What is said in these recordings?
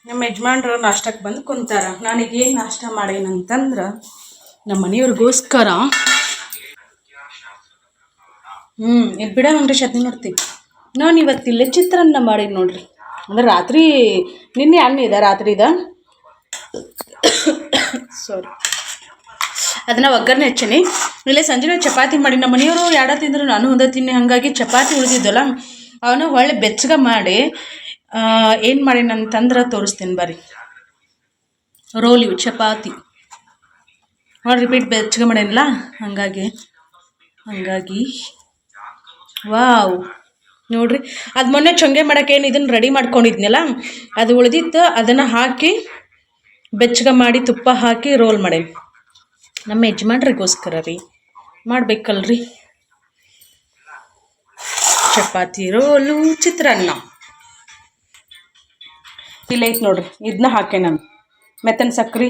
ನಮ್ಮ ಯಜಮಾನ್ರು ನಾಷ್ಟಕ್ಕೆ ಬಂದು ಕುಂತಾರ. ನನಗೇನು ನಾಷ್ಟ ಮಾಡೇನಂತಂದ್ರೆ ನಮ್ಮ ಮನೆಯವ್ರಿಗೋಸ್ಕರ ಇದು ಬಿಡ ನೋಡ್ರಿ ಶತ್ನಿ ನೋಡ್ತೀವಿ. ನಾನು ಇವತ್ತಿಲ್ಲೇ ಚಿತ್ರಾನ್ನ ಮಾಡೀನಿ ನೋಡ್ರಿ. ಅಂದ್ರೆ ರಾತ್ರಿ ನಿನ್ನೆ ಅನ್ನ ಇದೆ, ರಾತ್ರಿ ಇದೆ ಸಾರಿ, ಅದನ್ನು ಒಗ್ಗರಣೆ ಹಚ್ಚೀನಿ. ಇಲ್ಲೇ ಸಂಜೆ ಚಪಾತಿ ಮಾಡಿ ನಮ್ಮ ಮನೆಯವರು ಎರಡ ತಿಂದರು ನಾನು ಒಂದೇ ತಿನ್ನಿ. ಹಾಗಾಗಿ ಚಪಾತಿ ಉಳಿದಿದ್ದಲ್ಲ ಅವನು ಒಳ್ಳೆ ಬೆಚ್ಚಗೆ ಮಾಡಿ ಏನು ಮಾಡೀನಂತಂದ್ರೆ ತೋರಿಸ್ತೀನಿ ಬರ್ರಿ. ರೋಲ್ ಇವು ಚಪಾತಿ ನೋಡಿ ರಿಪೀಟ್ ಬೆಚ್ಚಗೆ ಮಾಡೇನಿಲ್ಲ, ಹಾಗಾಗಿ ವಾವ್ ನೋಡ್ರಿ. ಅದು ಮೊನ್ನೆ ಚೊಂಗೆ ಮಾಡೋಕೆ ಏನು ಇದನ್ನು ರೆಡಿ ಮಾಡ್ಕೊಂಡಿದ್ನಲ್ಲ, ಅದು ಉಳಿದಿತ್ತು, ಅದನ್ನು ಹಾಕಿ ಬೆಚ್ಚಗೆ ಮಾಡಿ ತುಪ್ಪ ಹಾಕಿ ರೋಲ್ ಮಾಡೇನಿ. ನಮ್ಮ ಯಜಮಾನ್ರಿಗೋಸ್ಕರ ರೀ, ಮಾಡ್ಬೇಕಲ್ರಿ. ಚಪಾತಿ ರೋಲು ಚಿತ್ರಾನ್ನ ಇಲ್ಲ ಐತೆ ನೋಡ್ರಿ. ಇದನ್ನ ಹಾಕಿ ನಾನು ಮೆತ್ತನ ಸಕ್ರೆ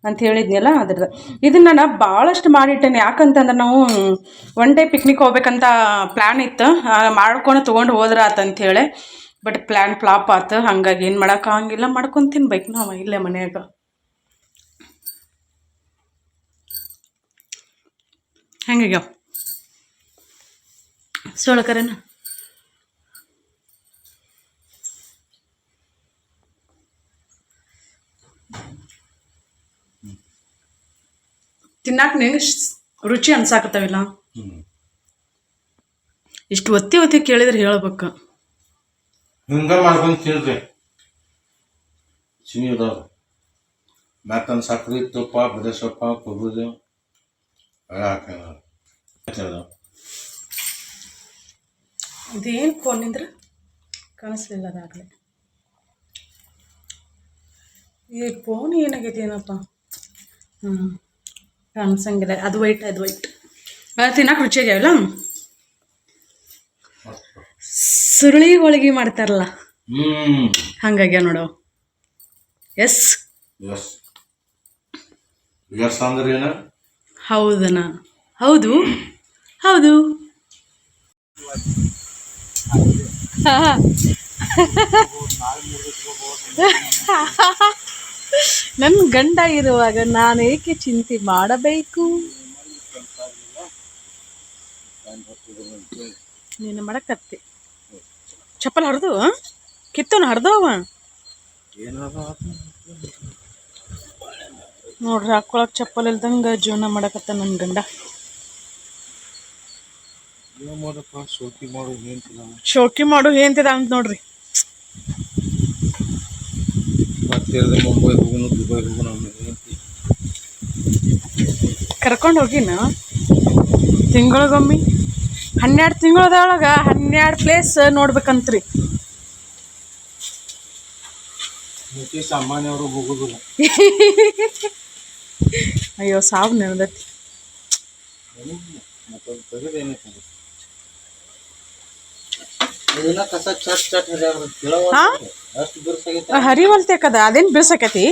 ಅಂತ ಹೇಳಿದ್ನಲ್ಲ ಅದ್ರದ್ದು. ಇದನ್ನು ನಾನು ಭಾಳಷ್ಟು ಮಾಡಿಟ್ಟೇನೆ. ಯಾಕಂತಂದ್ರೆ ನಾವು ಒನ್ ಡೇ ಪಿಕ್ನಿಕ್ ಹೋಗ್ಬೇಕಂತ ಪ್ಲ್ಯಾನ್ ಇತ್ತು, ಮಾಡ್ಕೊಂಡು ತೊಗೊಂಡು ಹೋದ್ರೆ ಆತಂಥೇಳಿ. ಬಟ್ ಪ್ಲ್ಯಾನ್ ಫ್ಲಾಪ್ ಆಯ್ತು. ಹಾಗಾಗಿ ಏನು ಮಾಡೋಕ್ಕಾಗಿಲ್ಲ, ಮಾಡ್ಕೊಂಡು ತಿನ್ಬೇಕು ನಾವು ಇಲ್ಲೇ ಮನ್ಯಾಗ. ಹೆಂಗಾಗ್ಯಾವ ಸೋಳಕರೇನ? ತಿನ್ನಾಕ ನಿಂಗೆ ರುಚಿ ಅನ್ಸಾಕತ್ತಾವಿಲ್ಲ. ಇಷ್ಟು ಒತ್ತಿ ಕೇಳಿದ್ರೆ ಹೇಳ್ಬೇಕು. ಹಿಂಗೆ ಮಾಡ್ಕೊಂಡು ತಿನ್ರಿ. ಚಿನಿ ಅದಾವ, ಮೆತ್ತನ ಸಕ್ರೆ, ತುಪ್ಪ, ಬಡೆ ಸೊಪ್ಪ, ಕೊಬ್ಬರಿ ಹಾಕ. ಇದೇನು ಫೋನಿಂದ್ರೆ ಕಾಣಿಸ್ಲಿಲ್ಲ ಅದಾಗಲೇ. ಈ ಫೋನ್ ಏನಾಗೈತಿ ಏನಪ್ಪ? ಕಾಣಿಸಂಗಿಲ್ಲ. ಅದು ವೈಟ್ ತಿನ್ನಕ್ಕೆ ರುಚಿ ಆಗ್ಯಾವಲ್ಲ. ಸುರುಳಿ ಹೋಳಿಗೆ ಮಾಡ್ತಾರಲ್ಲ ಹಂಗಾಗ್ಯಾವ ನೋಡು. ಎಸ್ ಅಂದ್ರೆ ಏನ? ಹೌದನ? ಹೌದು ನನ್ನ ಗಂಡ ಇರುವಾಗ ನಾನು ಏಕೆ ಚಿಂತೆ ಮಾಡಬೇಕು? ನೀನು ಮಾಡಕತ್ತಿ. ಚಪ್ಪಲ್ ಹರಿದು ಕಿತ್ತವನು ಹರಿದವ ನೋಡ್ರಿ. ಹಾಕೊಳಕ್ ಚಪ್ಪಲ್ ಇಲ್ದಂಗ ಜೀವನ ಮಾಡಕತ್ತ ನನ್ನ ಗಂಡ. ಶೋಕಿ ಮಾಡು ಏನ್ತಿದ ಅಂತ ನೋಡ್ರಿ. ಕರ್ಕೊಂಡು ಹೋಗಿನ ತಿಂಗಳಿಗೊಮ್ಮೆ 12 ತಿಂಗಳದೊಳಗೆ 12 ಪ್ಲೇಸ್ ನೋಡ್ಬೇಕಂತ್ರಿ. ಸಾಮಾನ್ಯವರು ಹೋಗುದಿಲ್ಲ. ಅಯ್ಯೋ ಸಾವು ನೆನದತಿ. ಹರಿವಲ್ತೇಕದ ಅದೇನು ಬಿರ್ಸಕತಿ.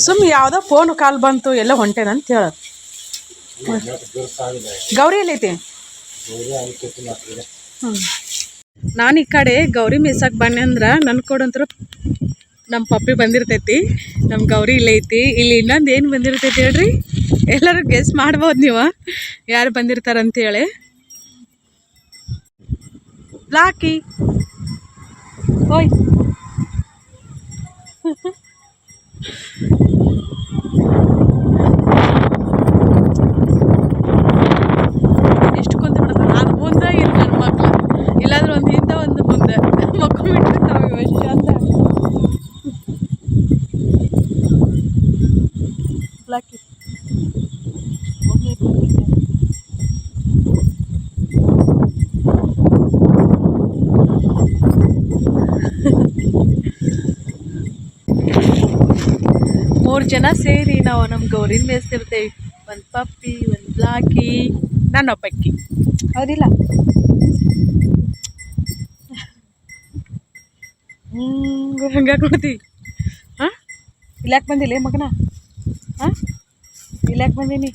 ಸುಮ್ ಯಾವ್ದೋ ಫೋನ್ ಕಾಲ್ ಬಂತು ಎಲ್ಲ ಹೊಂಟೇನಂತ ಹೇಳ. ಗೌರಿ ಎಲ್ಲೈತಿ? ನಾನು ಈ ಕಡೆ ಗೌರಿ ಮೀಸಕ್ಕೆ ಬನ್ನಿ ಅಂದ್ರೆ ನನ್ನ ಕೊಡಂತರೂ ನಮ್ಮ ಪಪ್ಪಿ ಬಂದಿರ್ತೈತಿ. ನಮ್ಮ ಗೌರಿ ಇಲ್ಲೈತಿ. ಇಲ್ಲಿ ಇನ್ನೊಂದು ಏನು ಬಂದಿರ್ತೈತಿ ಹೇಳ್ರಿ, ಎಲ್ಲರೂ ಗೆಸ್ ಮಾಡ್ಬೋದು ನೀವು ಯಾರು ಬಂದಿರ್ತಾರಂತೇಳಿ. ಬ್ಲಾಕಿ ಓಯ್ ಎಷ್ಟು ಕುಂತ ಬಿಡ್ತಾರೆ. ಅದು ಮುಂದೆ ಇದು ನನ್ನ ಮಕ್ಳು, ಇಲ್ಲಾಂದ್ರೆ ಒಂದು ಹಿಂದೆ ಒಂದು ಮುಂದೆ ಮಕ್ಕೊಂಡ್ಬಿಟ್ಟಿರ್ತಾವೆ ಎಷ್ಟು ಅಂತ. ಬ್ಲಾಕಿ ಮೂರು ಜನ ಸೇರಿ ನಾವು ನಮ್ಮ ಗೌರಿನ ಮೇಯಿಸ್ತಿರ್ತೇವೆ. ಒಂದು ಪಪ್ಪಿ, ಒಂದು ಬ್ಲಾಕಿ, ನಾನೊಬ್ಬಕ್ಕಿ. ಹೌದಿಲ್ಲ? ಹಂಗಾಗಿ ಕೊಡ್ತೀವಿ. ಹಾಂ ಇಲ್ಲಾಕೆ ಬಂದಿಲ್ಲ ಮಗನ? ಹಾಂ ಇಲ್ಲಾಕೆ ಬಂದೀನಿ?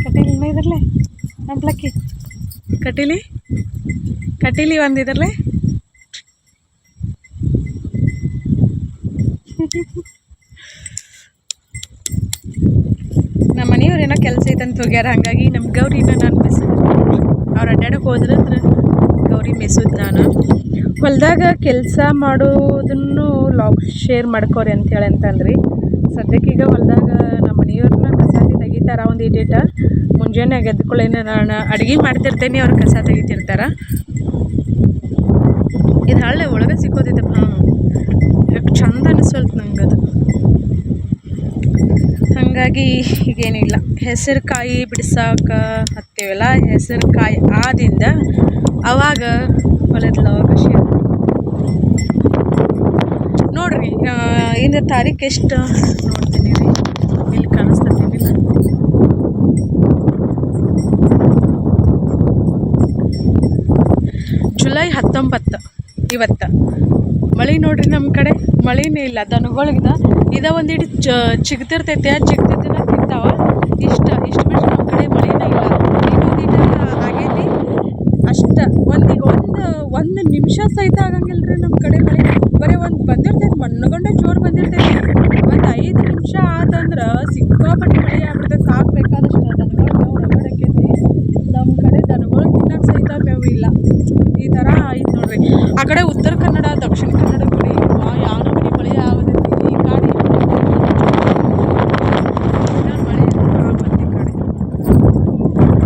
ಕಟೀಲಿ ಇದ್ರಲ್ಲೇ ನಮ್ಮ ಬ್ಲಾಕಿ ಕಟೀಲಿ ಕಟೀಲಿ ಒಂದಿದ್ರಲ್ಲೇ ನಮ್ಮ ಮನೆಯವ್ರು ಏನೋ ಕೆಲಸ ಐತಂತ ಹೋಗ್ಯಾರ, ಹಾಗಾಗಿ ನಮ್ಮ ಗೌರಿನ ನಾನು ಮೆಸೋದು. ಅವ್ರು ಅಡ್ಡಾಡಕ್ಕೆ ಹೋದ್ರಂದ್ರೆ ಗೌರಿ ಮೆಸೋದು. ನಾನು ಹೊಲದಾಗ ಕೆಲಸ ಮಾಡೋದನ್ನು ಲಾಗ್ ಶೇರ್ ಮಾಡ್ಕೋರಿ ಅಂತೇಳಿ ಅಂತಂದ್ರಿ. ಸದ್ಯಕ್ಕೀಗ ಹೊಲದಾಗ ನಮ್ಮ ಮನೆಯವ್ರನ್ನ ಕಸಾತಿ ತೆಗಿತಾರ ಒಂದು ಇಟೇಟ. ಮುಂಜಾನೆ ಗೆದ್ಕೊಳ್ಳೇನೆ ನಾನು ಅಡುಗೆ ಮಾಡ್ತಿರ್ತೇನೆ, ಅವ್ರು ಕಸ ತೆಗಿತಿರ್ತಾರೆ. ಇದು ಹಳ್ಳೆ ಒಳಗೆ ಸಿಕ್ಕೋದಿದ್ದಪ್ಪ, ಯಾಕೆ ಚಂದ ಅನಿಸೋಲ್ತು ನಂಗೆ ಅದು. ಹಾಗಾಗಿ ಈಗೇನಿಲ್ಲ, ಹೆಸರು ಕಾಯಿ ಬಿಡ್ಸಕ್ಕೆ ಹತ್ತೇವಲ್ಲ, ಹೆಸರು ಕಾಯಿ ಆದಿಂದ ಅವಾಗ ಹೊಲದ ಲಾಗ್ ಶೇರ್ ನೋಡ್ರಿ. ಇಂದು ತಾರೀಕು ಎಷ್ಟು ನೋಡ್ತೀನಿ ರೀ, ಇಲ್ಲಿ ಕಾಣಿಸ್ತೀನಿ. ಜುಲೈ 19 ಇವತ್ತು. ಮಳೆ ನೋಡ್ರಿ, ನಮ್ಮ ಕಡೆ ಮಳೆನೇ ಇಲ್ಲ. ದನಗಳಿಗಿದ ಇದ ಒಂದಿಟ್ಟು ಚಿಗ್ತಿರ್ತೈತೆ, ಚಿಗ್ತಿದ್ದನ್ನ ತಿಂತಾವ. ಇಷ್ಟು ಬಿಟ್ಟರೆ ನಮ್ಮ ಕಡೆ ಮಳೆನೇ ಇಲ್ಲ. ಇನ್ನೊಂದಿಟ್ಟು ಆಗೈತಿ ಅಷ್ಟು. ಒಂದು ನಿಮಿಷ ಸಹಿತ ಆಗಂಗಿಲ್ಲ ರೀ ನಮ್ಮ ಕಡೆ ಮಳೆ. ಬರೀ ಒಂದು ಬಂದಿರ್ತೈತೆ, ಮಣ್ಣುಗೊಂಡೆ ಜೋರು ಬಂದಿರ್ತೈತಿ. ಒಂದು 5 ನಿಮಿಷ ಆತಂದ್ರೆ ಸಿಕ್ಕಾಪಟ್ಟೆ ಮಳೆ ಆಗ್ಬಿಡ್ತೈತೆ. ಸಾಕಬೇಕಾದಷ್ಟು ದನಗಳು ಮೇವು ರಗಡಕ್ಕೈತಿ. ನಮ್ಮ ಕಡೆ ದನಗಳು ತಿನ್ನಕ್ಕೆ ಸಹಿತ ಮೇವು ಇಲ್ಲ. ಈ ಥರ ಆಯ್ತು ನೋಡ್ರಿ. ಆ ಕಡೆ ಉತ್ತರ ಕನ್ನಡ, ದಕ್ಷಿಣ ಕನ್ನಡ ಕಡೆ ಯಾವ ನಮೂನಿ ಮಳೆ ಆಗೋದೈತಿ. ಈ ಕಡೆ ಮಳೆ ಆಗುತ್ತೆ. ಈ ಕಡೆ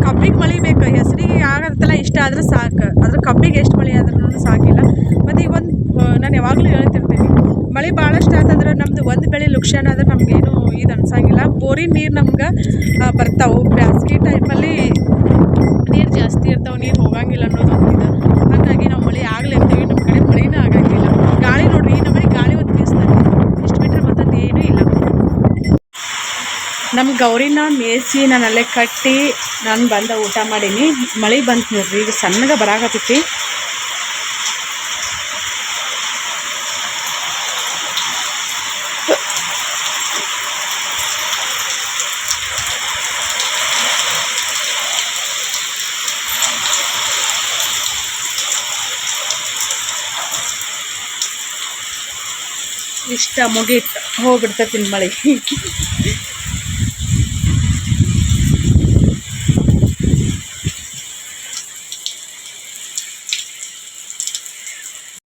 ಕಬ್ಬಿಗೆ ಮಳೆ ಬೇಕು, ಹೆಸರಿಗೆ ಆಗತ್ತಲ್ಲ ಇಷ್ಟ ಆದ್ರೆ ಸಾಕು. ಅದ್ರ ಕಬ್ಬಿಗೆ ಎಷ್ಟು ಮಳೆ ಆದ್ರೂ ಸಾಕಿಲ್ಲ. ಮತ್ತು ಈಗ ನಾನು ಯಾವಾಗಲೂ ಹೇಳ್ತಿರ್ತೀನಿ, ಮಳೆ ಭಾಳಷ್ಟು ಆತಂದ್ರೆ ನಮ್ಮದು ಒಂದು ಬೆಳೆ ಲುಕ್ಷಾನ ಆದ್ರೆ ನಮಗೇನು ಇದು ಅನ್ಸಂಗಿಲ್ಲ. ಬೋರಿನ ನೀರು ನಮ್ಗೆ ಬರ್ತಾವೆ. ಬ್ಯಾಸ್ಗೆ ಟೈಮಲ್ಲಿ ನೀರು ಜಾಸ್ತಿ ಇರ್ತಾವೆ, ನೀರು ಹೋಗಂಗಿಲ್ಲ ಅನ್ನೋದೊಂದು ಇದು. ಹಾಗಾಗಿ ನಾವು ಮಳೆ ಆಗ್ಲಿರ್ತೀವಿ, ನಮ್ಮ ಕಡೆ ಮಳೆನೂ ಆಗಂಗಿಲ್ಲ. ಗಾಳಿ ನೋಡ್ರಿ, ಈ ನಮ್ಮನೆ ಗಾಳಿ ಒಂದು ಬೀಸ್ತಾರೆ. ಇಷ್ಟು ಬಿಟ್ಟರೆ ಮತ್ತೊಂದು ಏನೂ ಇಲ್ಲ. ನಮ್ಮ ಗೌರಿನ ಮೇಯಿಸಿ ನಾನು ಅಲ್ಲೇ ಕಟ್ಟಿ ನಾನು ಬಂದ ಊಟ ಮಾಡೀನಿ. ಮಳೆ ಬಂತು ನೋಡ್ರಿ, ಈಗ ಸಣ್ಣಗೆ ಬರಾಕತ್ತೈತಿ. ಇಷ್ಟ ಮುಗೀತು, ಹೋಗ್ಬಿಡ್ತೈತಿ ಮಳೆ.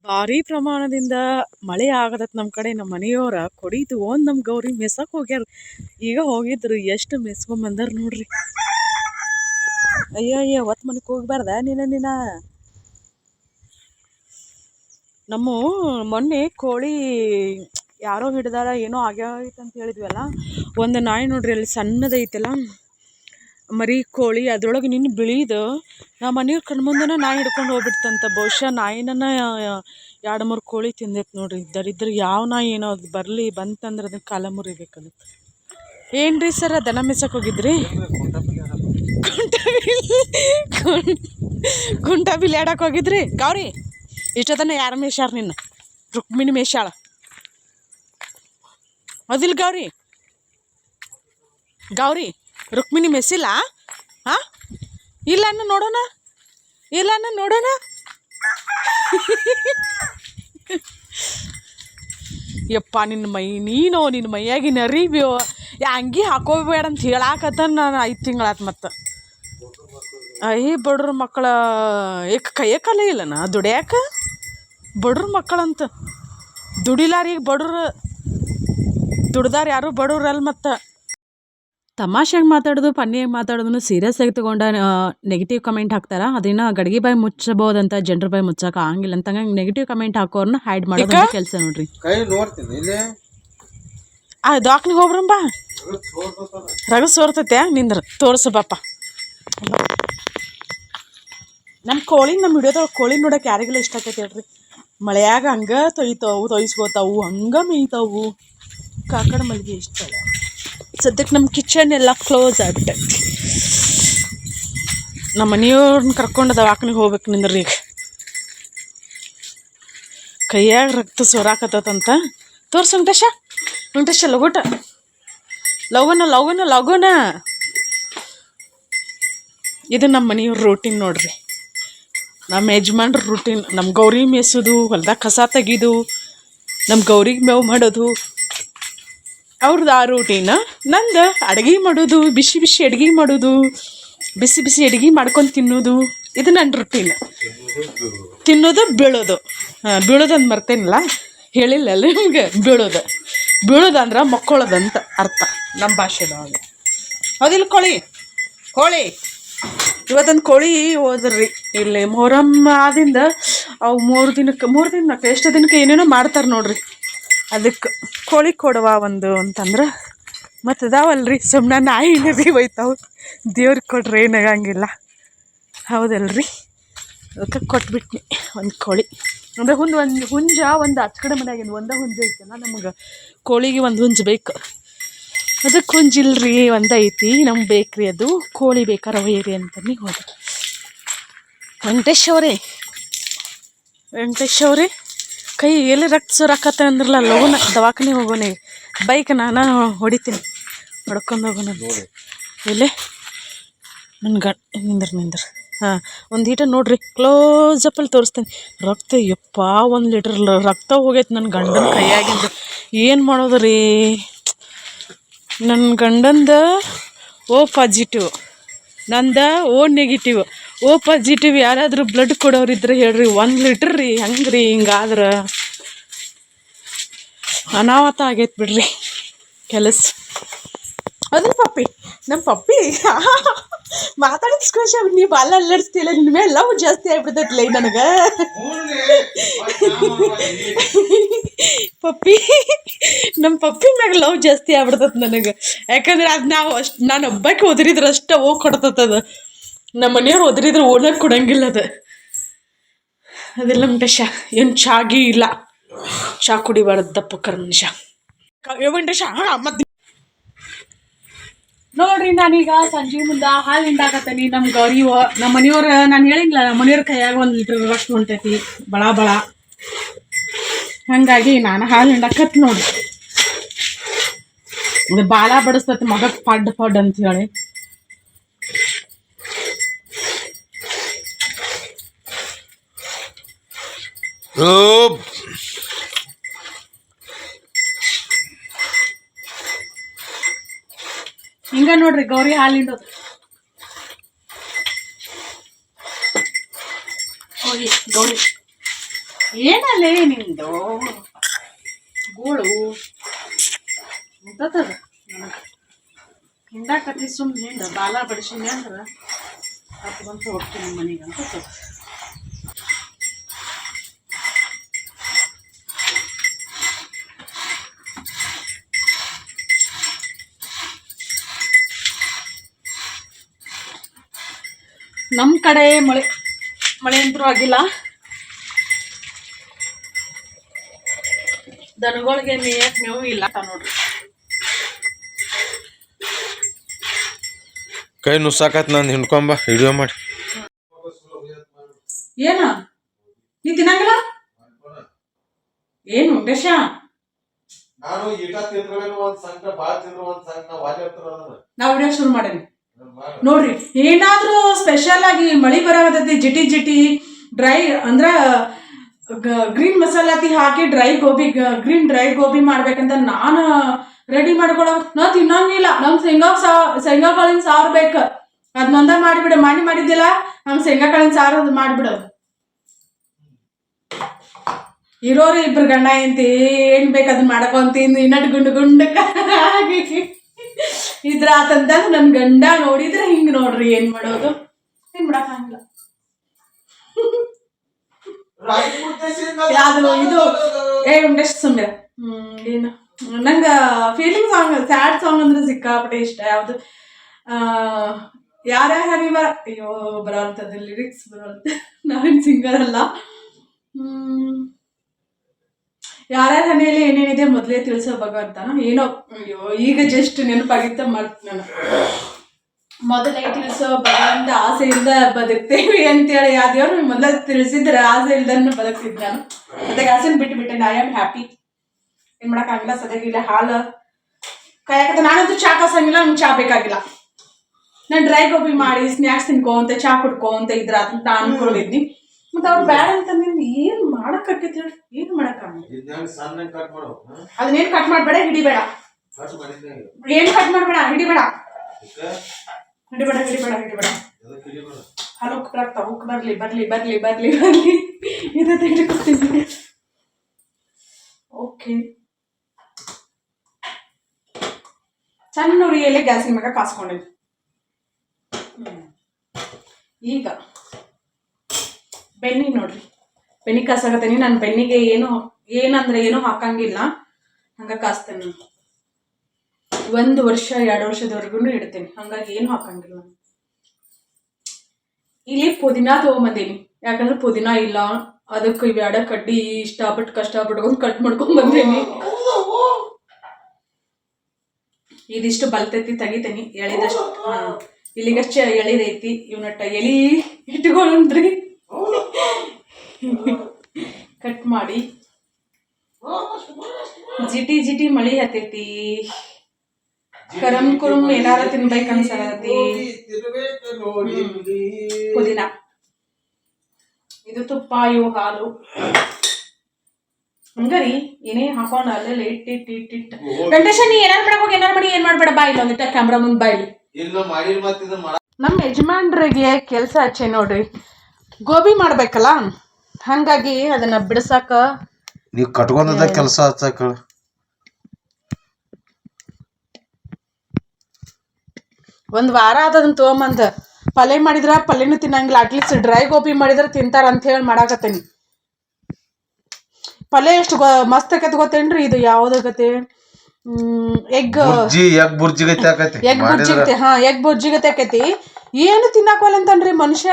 ಭಾರಿ ಪ್ರಮಾಣದಿಂದ ಮಳೆ ಆಗದತ್ ನಮ್ಮ ಕಡೆ. ನಮ್ಮ ಮನೆಯವರ ಕೊಡಿ ತೊಗೊಂಡು ನಮ್ಮ ಗೌರಿ ಮೆಸಕ್ಕೆ ಹೋಗ್ಯಾರ. ಈಗ ಹೋಗಿದ್ರು, ಎಷ್ಟು ಮೆಸ್ಕೊಂಬಂದಾರ ನೋಡ್ರಿ. ಅಯ್ಯೋ ಒತ್ತು ಮನೆಗೆ ಹೋಗ್ಬಾರ್ದ ನೀನ. ನಮ್ಮ ಮೊನ್ನೆ ಕೋಳಿ ಯಾರೋ ಹಿಡ್ದಾರ, ಏನೋ ಆಗ್ಯಾಯ್ತು ಅಂತ ಹೇಳಿದ್ವಲ್ಲ. ಒಂದು ನಾಯಿ ನೋಡ್ರಿ ಅಲ್ಲಿ ಸಣ್ಣದೈತಲ್ಲ ಮರಿ ಕೋಳಿ, ಅದ್ರೊಳಗೆ ನಿನ್ನ ಬಿಳಿದು ನಮ್ಮ ಮನೆಯವ್ರ ಕಣ್ಮುಂದನ ನಾಯಿ ಹಿಡ್ಕೊಂಡು ಹೋಗ್ಬಿಡ್ತಂತ. ಬಹುಶಃ ನಾಯಿನ 2-3 ಕೋಳಿ ತಿಂದೈತೆ ನೋಡ್ರಿ. ದರಿದ್ರ ಯಾವ ನಾಯಿ ಏನೋ ಅದು ಬಂತಂದ್ರೆ ಅದನ್ನ ಕಾಲ ಮುರಿಬೇಕದು. ಏನ್ರಿ ಸರ್, ದನ ಮೆಸಕ್ಕೆ ಹೋಗಿದ್ರಿ? ಕುಂಟ ಬಿಲ್ ಆಡಕ್ಕೆ ಹೋಗಿದ್ರಿ? ಗೌರಿ ಇಷ್ಟೊತ್ತನ ಯಾರು ಮೇಷಾರ? ನಿನ್ನ ರುಕ್ಮಿಣಿ ಮೇಷಾಳ ಅದಿಲ್ಲ ಗೌರಿ ರುಕ್ಮಿಣಿ ಮೆಸ್ಸಿಲ್ಲ? ಹಾಂ, ಇಲ್ಲ ಅನ್ನ ನೋಡೋಣ, ಯಪ್ಪ ನಿನ್ನ ನಿನ್ನ ಮೈಯಾಗಿನ ಅರಿವ್ಯೋ ಅಂಗಿ ಹಾಕೋಬೇಡ ಅಂತ ಹೇಳಾಕತ್ತ. ನಾನು 5 ತಿಂಗಳಾತು. ಮತ್ತು ಬಡ್ರ ಮಕ್ಕಳ ಕೈಯ ಕಾಲೇ ಇಲ್ಲನ ದುಡಿಯಾಕ. ಬಡ್ರ ಮಕ್ಕಳಂತ ದುಡಿಲಾರೀಗ ಬಡ್ರು ದುಡ್ದಾರ ಯಾರು ಬಡವ್ರಲ್ಲ. ಮತ್ತು ತಮಾಷೆಗೆ ಮಾತಾಡೋದು, ಫನ್ನಿಯಾಗಿ ಮಾತಾಡೋದನ್ನು ಸೀರಿಯಸ್ ಆಗಿ ತೊಗೊಂಡ ನೆಗೆಟಿವ್ ಕಮೆಂಟ್ ಹಾಕ್ತಾರೆ. ಅದನ್ನು ಗಡಿಗೆ ಬಾಯಿ ಮುಚ್ಚಬಹುದಂತ, ಜನರ ಬಾಯಿ ಮುಚ್ಚಕ್ಕೆ ಆಗಂಗಿಲ್ಲ ಅಂತ ನೆಗೆಟಿವ್ ಕಮೆಂಟ್ ಹಾಕೋರನ್ನ ಹೈಡ್ ಮಾಡೋದು ಕೆಲಸ ನೋಡ್ರಿ. ದವಾಖಾನಿಗೆ ಹೋಗ್ರಂಬ, ರಗ ಸೋರ್ತೈತೆ ನಿಂದ್ರ ತೋರ್ಸು ಬಾಪ. ನಮ್ಮ ವಿಡಿಯೋದಾಗ ಕೋಳಿ ನೋಡೋಕೆ ಯಾರಿಗೆಲ್ಲ ಇಷ್ಟ ಆಕೈತೆ ಹೇಳ್ರಿ. ಮಳೆಯಾಗ ಹಂಗೆ ತೊಯ್ಸ್ಕೋತಾವು, ಹಂಗೆ ಮೇಯ್ತಾವು. ಕಾಕಡ ಮಲ್ಲಿಗೆ ಇಷ್ಟ ಅಲ್ಲ. ಸದ್ಯಕ್ಕೆ ನಮ್ಮ ಕಿಚನ್ ಎಲ್ಲ ಕ್ಲೋಸ್ ಆಗ್ಬಿಟ್ಟೈತಿ. ನಮ್ಮ ಮನೆಯವ್ರನ್ನ ಕರ್ಕೊಂಡು ದವಾಖಾನಿಗೆ ಹೋಗ್ಬೇಕು ನಿಂದ್ರಿ. ಈಗ ಕೈಯಾಗ ರಕ್ತ ಸೋರಾಕತ್ತಂತ. ತೋರ್ಸು ವೆಂಕಟೇಶ ಲಗೋಟ, ಲಗೋನ. ಇದು ನಮ್ಮ ಮನೆಯವ್ರ ರೂಟೀನ್ ನೋಡ್ರಿ. ನಮ್ಮ ಯಜಮಾನ್ರ ರೂಟೀನ್ ನಮ್ಮ ಗೌರಿ ಮೇಯ್ಸೋದು ಹೊಲ್ದಾಗ ಕಸ ತೆಗೀದು ನಮ್ಮ ಗೌರಿಗೆ ಮೇವು ಮಾಡೋದು ಅವ್ರದ್ದು ಆ ರೂಟೀನ್. ನಂದು ಅಡುಗೆ ಮಾಡೋದು, ಬಿಸಿ ಬಿಸಿ ಅಡುಗೆ ಮಾಡೋದು, ಬಿಸಿ ಬಿಸಿ ಅಡುಗೆ ಮಾಡ್ಕೊಂಡು ತಿನ್ನೋದು, ಇದು ನನ್ನ ರೂಟೀನ್. ತಿನ್ನೋದು ಬೀಳೋದು. ಬೀಳೋದಂದು ಮರ್ತೇನಿಲ್ಲ, ಹೇಳಿಲ್ಲ ನಿಮ್ಗೆ. ಬೀಳೋದಂದ್ರೆ ಮಕ್ಕೊಳ್ಳೋದಂತ ಅರ್ಥ ನಮ್ಮ ಭಾಷೆದೊಳಗೆ. ಹೌದಿಲ್ಲ ಕೋಳಿ ಇವತ್ತೊಂದು ಕೋಳಿ ಹೋದ್ರಿ ಇಲ್ಲಿ ಮೊಹರಮ್ಮ ಆದಿಂದ ಅವು 3 ದಿನಕ್ಕೆ ಎಷ್ಟು ದಿನಕ್ಕೆ ಏನೇನೋ ಮಾಡ್ತಾರೆ ನೋಡ್ರಿ. ಅದಕ್ಕೆ ಕೋಳಿ ಕೊಡುವ ಒಂದು ಅಂತಂದ್ರೆ ಮತ್ತು ಅದಾವಲ್ರಿ ಸುಮ್ಮನೆ ನಾಯಿ ನದಿ ಹೋಯ್ತಾವೆ, ದೇವ್ರಿಗೆ ಕೊಟ್ರೆ ಏನಾಗಂಗಿಲ್ಲ. ಹೌದಲ್ರಿ, ಅದಕ್ಕೆ ಕೊಟ್ಬಿಟ್ನಿ ಒಂದು ಕೋಳಿ. ಅಂದರೆ ಒಂದು ಹುಂಜ ಒಂದು ಆಚ ಕಡೆ ಮನೆಯಾಗಿನ ಒಂದೇ ಹುಂಜ ಐತಲ್ಲ, ನಮಗೆ ಕೋಳಿಗೆ ಒಂದು ಹುಂಜ ಬೇಕು. ಅದಕ್ಕೆ ಹುಂಜಿಲ್ರಿ ಒಂದು ಐತಿ, ನಮ್ಗೆ ಬೇಕ್ರಿ ಅದು. ಕೋಳಿ ಬೇಕಾರೆ ಒಯ್ಯಿರಿ ಅಂತಂದು ಹೋದ್ರಿ. ವೆಂಕಟೇಶ್ ಅವರೇ ಕೈ ಎಲ್ಲಿ ರಕ್ತ ಸುರಾಕತ್ತ ಅಂದ್ರಲ್ಲ, ಲಘುನ ದವಾಖಾನೆ ಹೋಗೋಣ. ಬೈಕ್ ನಾನು ಹೊಡಿತೀನಿ, ಹೊಡ್ಕೊಂಡು ಹೋಗೋಣ. ಇಲ್ಲೇ ನನ್ನ ನಿಂದ್ರ ಹಾಂ, ಒಂದು ಈಟ ನೋಡ್ರಿ, ಕ್ಲೋಸಪ್ಪಲ್ಲಿ ತೋರಿಸ್ತೀನಿ. ರಕ್ತ ಯಪ್ಪ 1 ಲೀಟ್ರ್ ರಕ್ತ ಹೋಗೈತೆ ನನ್ನ ಗಂಡನ ಕೈಯಾಗಿಂದ. ಏನು ಮಾಡೋದು ರೀ, ನನ್ನ ಗಂಡಂದ ಓ ಪಾಸಿಟಿವ್, ನಂದ ಓ ನೆಗೆಟಿವ್. ಓ ಪಾಸಿಟಿವ್ ಯಾರಾದರೂ ಬ್ಲಡ್ ಕೊಡೋರಿದ್ರೆ ಹೇಳ್ರಿ. 1 ಲೀಟ್ರ್ ರೀ, ಹಂಗೆ ರೀ, ಹಿಂಗಾದ್ರೆ ಅನಾಹುತ ಆಗೈತೆ ಬಿಡ್ರಿ ಕೆಲಸ. ಅದು ನಮ್ಮ ಪಪ್ಪಿ ಮಾತಾಡಿದ ಖುಷಿ. ನೀವು ಬಾಲ ಅಲ್ಲಾಡಿಸ್ತಿಲ್ಲ, ನಿನ್ನ ಮೇಲೆ ಲವ್ ಜಾಸ್ತಿ ಆಗ್ಬಿಡ್ತೈತ್ಲೇ ನನಗೆ. ನಮ್ಮ ಪಪ್ಪಿ ಮ್ಯಾಗ ಲವ್ ಜಾಸ್ತಿ ಆಗ್ಬಿಡ್ತೈತೆ ನನಗೆ. ಯಾಕಂದ್ರೆ ಅದು ನಾನು ಒಬ್ಬಕ್ಕೆ ಒದರಿದ್ರೆ ಅಷ್ಟೇ ಹೋಗಿ ಕೊಡ್ತದ. ನಮ್ಮ ಮನೆಯವ್ರು ಒದರಿದ್ರೆ ಓನಕ್ಕೆ ಕೊಡಂಗಿಲ್ಲ ಅದೆಲ್ಲ ವೆಂಕಟೇಶ. ಏನು ಚಾಗಿ ಇಲ್ಲ, ಚಾ ಕುಡಿಬಾರ್ದು ದಪ್ಪಕ್ಕರ ಮನುಷ್ಯ. ವೆಂಕಟೇಶ ಮತ್ತೆ ನೋಡ್ರಿ, ನಾನೀಗ ಸಂಜೆ ಮುಂದೆ ಹಾಲು ಹಿಂಡಾಕತ್ತೀನಿ. ನಮ್ಮ ಗೌರಿ ನಮ್ಮ ಮನೆಯವ್ರು, ನಾನು ಹೇಳಿಲ್ಲ, ನಮ್ಮ ಮನೆಯವ್ರ ಕೈಯಾಗ 1 ಲೀಟ್ರ್ ರಷ್ಟು ಹೊಂಟೈತಿ ಬಳ. ಹಾಗಾಗಿ ನಾನು ಹಾಲು ಹಿಂಡಾಕತ್ ನೋಡ್ರಿ. ಇದು ಬಾಲ ಬಡಿಸ್ತೈತಿ ಮಗಕ್ಕೆ ಪಡ್ ಅಂತ ಹೇಳಿ. ಹಿಂಗ ನೋಡ್ರಿ ಗೌರಿ ಹಾಲು ಹಿಂಡೋದು. ಗೌರಿ ಏನಲ್ಲೇ ನಿಂದು ಗೋಳು ಮುಟ್ಟದ ನನಗೆ. ಹಿಂಡಾಕತ್ತಿ ಸುಮ್ಮನೆ ಹಿಂಡ ಬಾಲ ಬಡಿಸಿನಿ ಅಂದ್ರೆ ಹತ್ತು ಬಂತು ಹೋಗ್ತೀನಿ ಮನೆಗೆ ಅಂತ. ನಮ್ಮ ಕಡೆ ಮಳೆ ಅಂತೂ ಆಗಿಲ್ಲ. ದನಗಳಿಗೆ ಮೇಯಕ್ಕೆ ಮೇವು ಇಲ್ಲ ನೋಡ್ರಿ. ಕೈ ನುಸಾಕತ್ ನಾನು ಹಿಂಡ್ಕೊಂಬ ವಿಡಿಯೋ ಮಾಡಿ. ಏನ ನೀ ತಿನ್ನಂಗಿಲ್ಲ ಏನು ವೆಂಕಟೇಶ? ನಾನು ಈಟ ತಿಂದ್ರೇನು ಒಂದ್ ಸಂಘ ಬಾಳ ತಿಂದ್ರು ಒಂದ್ ಸಂಘ ನಾ ವಿಡಿಯೋ ಶುರು ಮಾಡೇನಿ ನೋಡ್ರಿ. ಏನಾದ್ರೂ ಸ್ಪೆಷಲ್ ಆಗಿ ಮಳಿ ಬರಾಕತೈತಿ, ಜಿಟಿ ಡ್ರೈ ಅಂದ್ರ ಗ್ರೀನ್ ಮಸಾಲಾತಿ ಹಾಕಿ ಗ್ರೀನ್ ಡ್ರೈ ಗೋಬಿ ಮಾಡ್ಬೇಕಂತ ನಾನು ರೆಡಿ ಮಾಡ್ಕೊಳಕ್. ನಾ ತಿನ್ನಂಗಿಲ್ಲ, ನಂಗೆ ಶೇಂಗಾ ಕಾಳಿನ ಸಾರು ಬೇಕು. ಅದನ್ನೊಂದ ಮಾಡಿದ್ದಿಲ್ಲ, ನಂಗೆ ಶೇಂಗಾ ಕಾಳಿನ ಸಾರು ಮಾಡ್ಬಿಡೋದು. ಇರೋರು 2 ಗಂಡ ಎಂತಿ ಏನ್ ಬೇಕು ಅದನ್ನ ಮಾಡಕೊಂತೀನಿ. ಇನ್ನಟ್ ಗುಂಡಕ್ಕ ಇದ್ರ ಆತಂತ ನನ್ ಗಂಡ ನೋಡಿದ್ರೆ ಹಿಂಗ್ ನೋಡ್ರಿ ಏನ್ ಮಾಡೋದು, ಏನ್ ಮಾಡಕ್ಕಾಗಿಲ್ಲ. ಯಾವ್ದು ಇದು ವೆಂಕಟೇಶ್ ಸುಮ್ಮಿರ. ಏನು ನಂಗ ಫೀಲಿಂಗ್ ಸಾಂಗ್, ಸ್ಯಾಡ್ ಸಾಂಗ್ ಅಂದ್ರೆ ಸಿಕ್ಕಾಪಟ್ಟೆ ಇಷ್ಟ. ಯಾವ್ದು ಯಾರ ಹರಿವಾರ, ಅಯ್ಯೋ ಬರೋಂಥದ್ದು ಲಿರಿಕ್ಸ್ ಬರೋಂಥ, ನಾವೇನ್ ಸಿಂಗರ್ ಅಲ್ಲ. ಯಾರ್ಯಾರ ಮನೆಯಲ್ಲಿ ಏನೇನಿದೆ ಮೊದಲೇ ತಿಳಿಸೋ ಭಗವಂತನ ಏನೋ. ಅಯ್ಯೋ ಈಗ ಜಸ್ಟ್ ನೆನಪಾಗಿತ್ತ ಮರ್ತ್ ನಾನು. ಮೊದಲೇ ತಿಳಿಸೋ ಭಗವಂತ ಆಸೆಯಿಂದ ಬದುಕ್ತೇವೆ ಅಂತೇಳಿ ಯಾವ್ದೇವ್ರು ಮೊದಲ ತಿಳಿಸಿದ್ರೆ ಆಸೆ ಇಲ್ದನ್ನು ಬದುಕ್ತಿದ್ ನಾನು. ಅದಕ್ಕೆ ಆಸೆನ ಬಿಟ್ಟೆ. I am happy. ಏನ್ ಮಾಡಕ್ಕಾಗಿಲ್ಲ. ಸದ್ಯಗಿಲ್ಲ ಹಾಲು ಕಾಯಕತ್ತ. ನಾನಂತೂ ಚಾ ಕಾಸಂಗಿಲ್ಲ, ನಂಗೆ ಚಾ ಬೇಕಾಗಿಲ್ಲ. ನಾನು ಡ್ರೈ ಗೋಬಿ ಮಾಡಿ ಸ್ನ್ಯಾಕ್ಸ್ ತಿನ್ಕೋಂತ ಚಾ ಕುಡ್ಕೋಂತ ಇದ್ರ ಅಂತ ಅನ್ಕೊಂಡಿದ್ನಿ. ಮತ್ತೆ ಅವ್ರು ಬ್ಯಾಡ ಅಂತಂದಿಂದ ಏನ್ ಮಾಡಕ್ ಆಕೈತಿ ಹೇಳಿ, ಏನ್ ಮಾಡಕ್ ಸಣ್ಣ ಕಟ್ ಮಾಡು. ಅದನ್ನೇನ್ ಕಟ್ ಮಾಡ್ಬೇಡ, ಹಿಡಿಬೇಡ. ಏನ್ ಕಟ್ ಮಾಡ್ಬೇಡ, ಹಿಡಿಬೇಡ ಹಿಡಿಬೇಡ ಹಿಡಿಬೇಡ ಹಿಡಿಬೇಡ. ಅಲ್ಲಿ ಉಕ್ ಬರ್ತಾವ, ಉಕ್ ಬರ್ಲಿ ಬರ್ಲಿ ಬರ್ಲಿ ಬರ್ಲಿ ಬರ್ಲಿ ಇದು ಹಿಡ್ಕೊತೀನಿ. ಓಕೆ, ಸಣ್ಣ ಉರಿಯಲ್ಲಿ ಗ್ಯಾಸಿನ ಮ್ಯಾಗ ಕಾಸ್ಕೊಂಡಿದ್ವಿ. ಈಗ ಬೆನ್ನಿ ನೋಡ್ರಿ, ಬೆನ್ನಿ ಕಾಸಾಕತ್ತೀನಿ. ನಾನು ಬೆನ್ನಿಗೆ ಏನಂದ್ರೆ ಏನು ಹಾಕಂಗಿಲ್ಲ, ಹಂಗ ಕಾಸ್ತೇನೆ ನಾನು. 1 ವರ್ಷ 2 ವರ್ಷದವರೆಗೂ ಇಡ್ತೇನೆ, ಹಂಗಾಗಿ ಏನು ಹಾಕಂಗಿಲ್ಲ. ಇಲ್ಲಿ ಪುದೀನಾ ತಗೊಂಬಂದೀನಿ, ಯಾಕಂದ್ರೆ ಪುದೀನಾ ಇಲ್ಲ, ಅದಕ್ಕೆ ಇವ್ಯಾಡ ಕಡ್ಡಿ ಇಷ್ಟಪಟ್ಟು ಕಷ್ಟಪಟ್ಕೊಂಡು ಕಟ್ ಮಾಡ್ಕೊಂಡ್ ಬಂದೇನಿ. ಇದಿಷ್ಟು ಬಲ್ತೈತಿ, ತೆಗಿತೇನಿ. ಎಳಿದಷ್ಟು ಇಲ್ಲಿಗಷ್ಟ ಎಳಿದೈತಿ. ಇವನಟ್ಟ ಎಳಿ ಇಟ್ಕೊಂಡ್ರಿ ಕಟ್ ಮಾಡಿ. ಜಿಟಿ ಜಿಟಿ ಮಳಿ ಹತ್ತೈತಿ, ಕರಂ ಕುರುಂ ಏನಾರ ತಿನ್ಬೇಕು ಅನ್ಸತಿ. ಪುದೀನ, ಇದು ತುಪ್ಪ, ಇವು ಹಾಲು, ಹಂಗರಿ ಏನೇ ಹಾಕೊಂಡ್ ಅಲ್ಲೆಲ್ಲ ಇಟ್ಟಿಟ್ಟು. ವೆಂಕಟೇಶ, ನೀ ಏನಾರು ಮಾಡಬೇಕು, ಏನಾರು ಮಾಡಿ, ಏನ್ ಮಾಡ್ಬೇಡ, ಬಾ ಇಲ್ಲ ಒಂದಿಟ್ಟ ಕ್ಯಾಮ್ರಾ ಮುಂದ್ ಬಾ ಇಲ್ಲಿ. ನಮ್ಮ ಯಜಮಾನ್ರಿಗೆ ಕೆಲಸ ಹಚ್ಚೆ ನೋಡ್ರಿ, ಗೋಬಿ ಮಾಡ್ಬೇಕಲ್ಲ, ಹಂಗಾಗಿ ಅದನ್ನ ಬಿಡ್ಸಾಕ ನೀವು ಕಟ್ಕೊಂಡ ಕೆಲಸ ಹಚ್ಚಾಕ. ಒಂದ್ ವಾರ ಅದನ್ನ ತೊಗೊಂಬಂದ ಪಲ್ಯ ಮಾಡಿದ್ರ ಪಲ್ಯನೂ ತಿನ್ನಂಗಿಲ್ಲ, ಅಟ್ಲೀಸ್ಟ್ ಡ್ರೈ ಗೋಬಿ ಮಾಡಿದ್ರ ತಿಂತಾರ ಅಂತ ಹೇಳಿ ಮಾಡಾಕತ್ತೇನಿ. ಪಲ್ಯ ಎಷ್ಟು ಮಸ್ತ್ ಆಕೈತಿ ಗೊತ್ತೇನ್ರಿ? ಇದು ಯಾವ್ದಾಗತ್ತೆ, ಎಗ್ ಬುರ್ಜಿ ಗತೆ. ಹಾ, ಎಗ್ ಬುರ್ಜಿ ಗತೆ ಆಕೈತಿ. ಏನು ತಿನ್ನಾಕವಲ್ಲ ಅಂತನ್ರಿ ಮನುಷ್ಯ,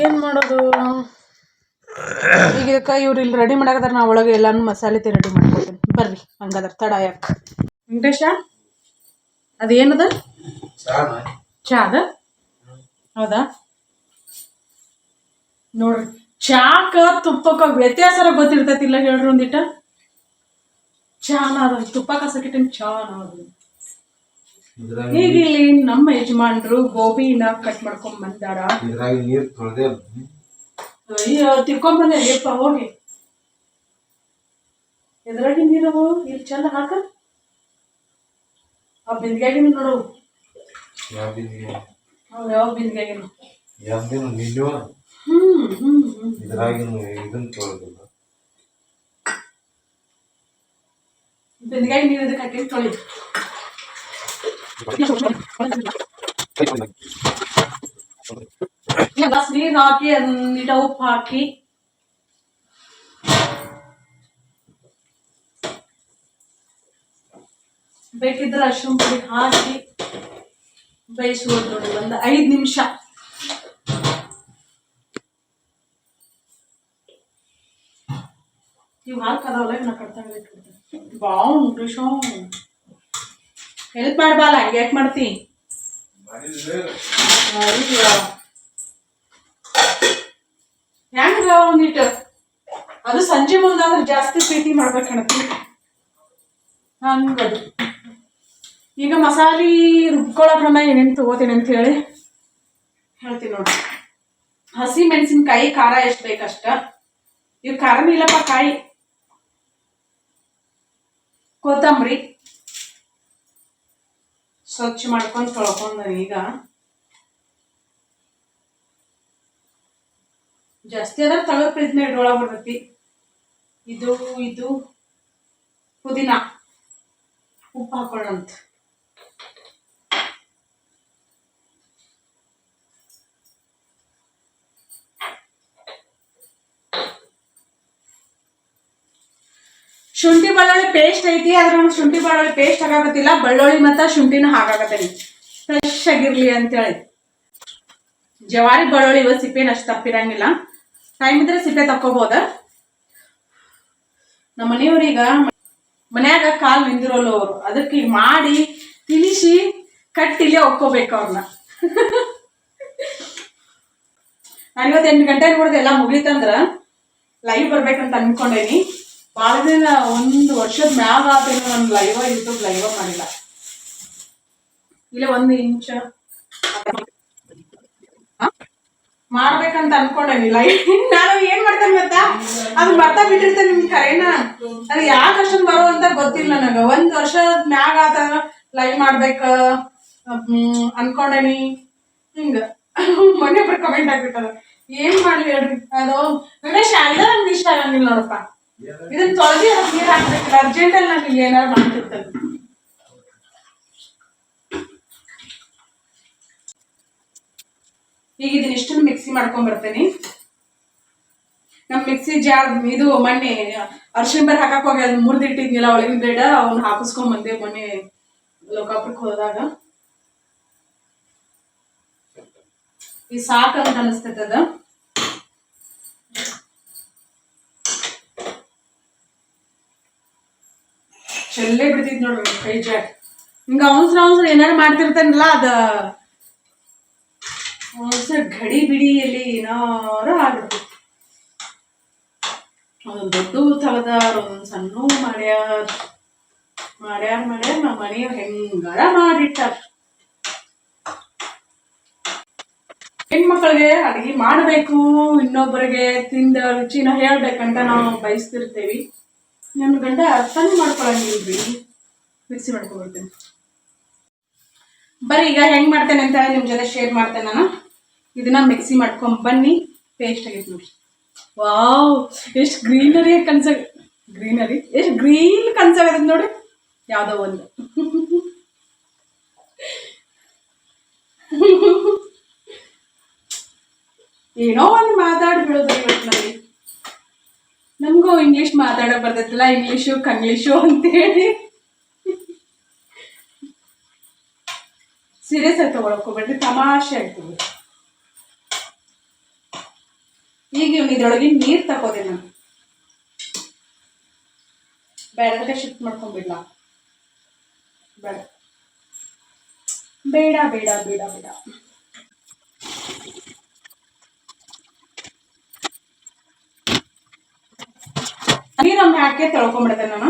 ಏನ್ ಮಾಡೋದು ಈಗ? ಇದಕ್ಕ ಇವ್ರು ಇಲ್ಲಿ ರೆಡಿ ಮಾಡಾಕತ್ತಾರ, ನಾ ಒಳಗೆ ಎಲ್ಲಾನು ಮಸಾಲೆ ರೆಡಿ ಮಾಡ್ಕೊತೀನಿ. ಬರ್ರಿ ಹಂಗಾದ್ರ ತಡ ಯಾಕ. ವೆಂಕಟೇಶ, ಅದೇನದ? ಚಾ ಅದ? ಹೌದಾ? ನೋಡ್ರಿ, ಚಾಕ ತುಪ್ಪಕ್ಕ ವ್ಯತ್ಯಾಸರ ಗೊತ್ತಿರ್ತೈತಿಲ್ಲ ಹೇಳ್ರಿ ಒಂದಿಟ್ಟ. ಚಾನ ಅದ, ತುಪ್ಪ ಕಸಕಿಟ್ಟಿನ ಚಾನ ಅದು. ಈಗ ಇಲ್ಲಿ ನಮ್ಮ ಯಜಮಾನ್ರು ಗೋಬಿನ ಕಟ್ ಮಾಡ್ಕೊಂಡ್ ಬಂದಾರ. ಅಯ್ಯೋ, ತಿರ್ಕೊಂಡ್ ಬಂದೇಪ್ಪ, ಹೋಗಿ ಎದ್ರಾಗಿ ನೀರವು ಇಲ್ಲಿ ಚಂದ ಹಾಕ. ಆ ಬಿಂದಿಗೆಗಿನ ನೋಡು, ಯಾವ ಬಿಂದಿಗೆಗಿನ ಬಿಂದಿಗೆಗೆ ನೀರು ಇದಕ್ಕೆ ಹಾಕಿ ತೊಳಿ. ಗ್ಲಾಸ್ ನೀರು ಹಾಕಿ, ಅದನ್ನ ಉಪ್ಪು ಹಾಕಿ, ಬೇಕಿದ್ರೆ ಅರಿಶಿನ ಪುಡಿ ಹಾಕಿ ಬೇಯಿಸುವುದು ನೋಡಿ, ಒಂದು 5 ನಿಮಿಷ. ಇವು ಹಾಲು ಕದಾವಲ್ಲ, ನಾ ಕಟ್ತಾಗ ಇಟ್ಬಿಡ್ತೀನಿ. ಬಾವುಂಟು ಶೋ, ಹೆಲ್ಪ್ ಮಾಡ್ಬಾಲ, ಹಂಗೆ ಯಾಕೆ ಮಾಡ್ತಿ? ಹೆಂಗ ಒಂದಿಟ್ಟು ಅದು ಸಂಜೆ ಮುಂದಾದ್ರೆ ಜಾಸ್ತಿ ಪ್ರೀತಿ ಮಾಡ್ಬೇಕಣತಿ, ಹಂಗದು. ಈಗ ಮಸಾಲೆ ರುಬ್ಕೊಳಕ್ ನಾ ಏನೇನು ತಗೋತೀನಿ ಅಂತ ಹೇಳಿ ಹೇಳ್ತೀನಿ ನೋಡ್ರಿ. ಹಸಿ ಮೆಣಸಿನ್ಕಾಯಿ ಖಾರ ಎಷ್ಟು ಬೇಕಷ್ಟ. ಇವ್ ಖಾರನೂ ಇಲ್ಲಪ್ಪ, ಕಾಯಿ, ಕೊತ್ತಂಬರಿ ಸ್ವಚ್ಛ ಮಾಡ್ಕೊಂಡು ತೊಳ್ಕೊಂಡ. ಈಗ ಜಾಸ್ತಿ ಅದ್ರ ತಳದ ಪ್ರಯತ್ನ ಇಡ್ರೊಳಗೆ ಬರ್ತೈತಿ. ಇದು ಪುದೀನ, ಉಪ್ಪು ಹಾಕೊಳ್ಳಂತ. ಶುಂಠಿ ಬೆಳ್ಳುಳ್ಳಿ ಪೇಸ್ಟ್ ಐತಿ, ಆದ್ರೆ ಶುಂಠಿ ಬೆಳ್ಳುಳ್ಳಿ ಪೇಸ್ಟ್ ಹಾಕಾಕತ್ತಿಲ್ಲ, ಬೆಳ್ಳುಳ್ಳಿ ಮತ್ತು ಶುಂಠಿನ ಹಾಕಾಕತ್ತೀನಿ ಫ್ರೆಶ್ ಆಗಿರ್ಲಿ ಅಂತೇಳಿ. ಜವಾರಿ ಬೆಳ್ಳುಳ್ಳಿ ಇವ ಸಿಪ್ಪೆನ ಅಷ್ಟು ತಪ್ಪಿರಂಗಿಲ್ಲ, ಟೈಮ್ ಇದ್ರೆ ಸಿಪ್ಪೆ ತಕ್ಕೋಬೋದ. ನಮ್ಮ ಮನೆಯವ್ರೀಗ ಮನ್ಯಾಗ ಕಾಲು ನಿಂದಿರೋಲ್ಲ ಅವರು, ಅದಕ್ಕೆ ಈಗ ಮಾಡಿ ತಿನಿಸಿ ಕಟ್ಟಿಲ್ಲೇ ಒಕ್ಕೋಬೇಕು ಅವ್ರನ್ನ. ನಾನು ಇವತ್ತು 8 ಗಂಟೆ ನೋಡಿದೆ, ಎಲ್ಲ ಮುಗೀತಂದ್ರ ಲೈವ್ ಬರ್ಬೇಕಂತ ಅನ್ಕೊಂಡೇನಿ. ಭಾಳ ದಿನ 1 ವರ್ಷದ ಮ್ಯಾಗ ಆತೇನು ನಾನು ಯೂಟ್ಯೂಬ್ ಲೈವ್ ಮಾಡಿಲ್ಲ. ಇಲ್ಲ 1 ಇಂಚ ಮಾಡ್ಬೇಕಂತ ಅನ್ಕೊಂಡೇನಿಲ್ಲ. ನಾನು ಏನ್ ಮಾಡ್ತೇನೆ ಗೊತ್ತಾ, ಅದು ಬರ್ತಾ ಬಿಟ್ಟಿರ್ತೇನೆ ನಿಮ್ ಕರೆನ. ಅದು ಯಾಕೆ ಅಷ್ಟೊಂದು ಬರೋ ಅಂತ ಗೊತ್ತಿಲ್ಲ ನನಗ. 1 ವರ್ಷ ಮ್ಯಾಗ ಆತ ಲೈವ್ ಮಾಡ್ಬೇಕ ಅನ್ಕೊಂಡೇನಿ. ಹಿಂಗ ಮೊನ್ನೆ ಒಬ್ರು ಕಮೆಂಟ್ ಆಗ್ಬಿಟ್ಟಾರ, ಏನ್ ಮಾಡ್ಲಿ ಹೇಳ್ರಿ. ಅದು ಗಣೇಶ ಅಲ್ಲ ನನ್ಗೆ ಇಷ್ಟ ಆಗಂಗಿಲ್ಲ ನೋಡಪ್ಪ. ಇದನ್ನ ತೊಳೆದಿ ಅದಕ್ಕೆ ನೀರ್ ಹಾಕ್ಬೇಕಿಲ್ಲ, ಅರ್ಜೆಂಟ್ ಅಲ್ಲಿ ನಾನು ಇಲ್ಲಿ ಏನಾರು ಮಾಡ್ತಿರ್ತೇನೆ. ಈಗ ಇದನ್ನ ಇಷ್ಟನ್ನು ಮಿಕ್ಸಿ ಮಾಡ್ಕೊಂಡ್ ಬರ್ತೇನೆ. ನಮ್ ಮಿಕ್ಸಿ ಜಾರ್ ಇದು ಮೊನ್ನೆ ಅರ್ಶಿಣ ಬೇರ್ ಹಾಕಕ್ ಹೋಗಿ ಅದು ಮುರಿದಿಟ್ಟಿದ್ನಿಲ್ಲ ಒಳಗಿನ ಬೇಡ, ಅವ್ನ ಹಾಕಿಸ್ಕೊಂಡ್ ಬಂದೆ ಮೊನ್ನೆ ಲೋಕಾಪುರಕ್ಕೆ ಹೋದಾಗ. ಈ ಸಾಕಂತ ಅನಿಸ್ತೈತೆ ಅದ. ಚೆಲ್ಲೇ ಬಿಡ್ತಿದ್ ನೋಡ್ರಿ ಕೈ ಜಾರ್. ಹಿಂಗ ಅವಸರ ಏನಾರು ಮಾಡ್ತಿರ್ತಾನಲ್ಲ, ಅದ ಘಡಿ ಬಿಡಿಯಲ್ಲಿ ಏನಾರು ಆಗ್ಬಿಡ್ತೈತಿ. ಅದೊಂದು ದೊಡ್ಡ ತಗದಾರ, ಒಂದೊಂದು ಸಣ್ಣ ಮಾಡ್ಯಾರ ನಮ್ಮ ಮನೆಯವ್ರು ಹೆಂಗಾರ ಮಾಡಿಟ್ಟಾರ. ಹೆಣ್ಮಕ್ಳಿಗೆ ಅಡಿಗೆ ಮಾಡಬೇಕು, ಇನ್ನೊಬ್ಬರಿಗೆ ತಿಂದ ರುಚಿನ ಹೇಳ್ಬೇಕಂತ ನಾವು ಬಯಸ್ತಿರ್ತೇವಿ. ನನ್ನ ಗಂಡ ಅರ್ಥನೇ ಮಾಡ್ಕೊಳಂಗಿಲ್ರಿ. ಮಿಕ್ಸಿ ಮಾಡ್ಕೊಬರ್ತೇನೆ. ಬರೀ ಈಗ ಹೆಂಗ್ ಮಾಡ್ತೇನೆ ಅಂತ ನಿಮ್ ಜೊತೆ ಶೇರ್ ಮಾಡ್ತೇನೆ ನಾನು. ಇದನ್ನ ಮಿಕ್ಸಿ ಮಾಡ್ಕೊಂಡ್ ಬನ್ನಿ. ಪೇಸ್ಟ್ ಆಗೈತೆ ನೋಡಿ. ವಾವ್, ಎಷ್ಟು ಗ್ರೀನರಿ ಎಷ್ಟು ಗ್ರೀನ್ ಕನ್ಸಾಗದ ನೋಡಿ. ಯಾವ್ದೋ ಒಂದು ಏನೋ ಒಂದು ಮಾತಾಡ್ಬಿಡೋದು ಇವತ್ತು ನನಗೆ. ನಮಗೂ ಇಂಗ್ಲಿಷ್ ಮಾತಾಡಕ್ ಬರ್ತೈತಿಲ್ಲ, ಇಂಗ್ಲೀಷು ಕಂಗ್ಲೀಷು ಅಂತೇಳಿ ಸೀರಿಯಸ್ ಆಗಿ ತಗೊಳಕೋಬೇಡ್ರಿ, ತಮಾಷೆ ಆಗ್ತದೆ. ಈಗ ಇದ್ರೊಳಗೆ ನೀರ್ ತಗೋದೆ ನಾನು. ಬೇಡದಕ್ಕೆ ಶಿಫ್ಟ್ ಮಾಡ್ಕೊಂಡ್ಬಿಡ್ಲ. ಬೇಡ ಬೇಡ ಬೇಡ ಬೇಡ ಬೇಡ ನೀರೊಮ್ಮೆ ಹಾಕಿ ತೊಳ್ಕೊಂಡ್ಬಿಡ್ತೇನೆ ನಾನು.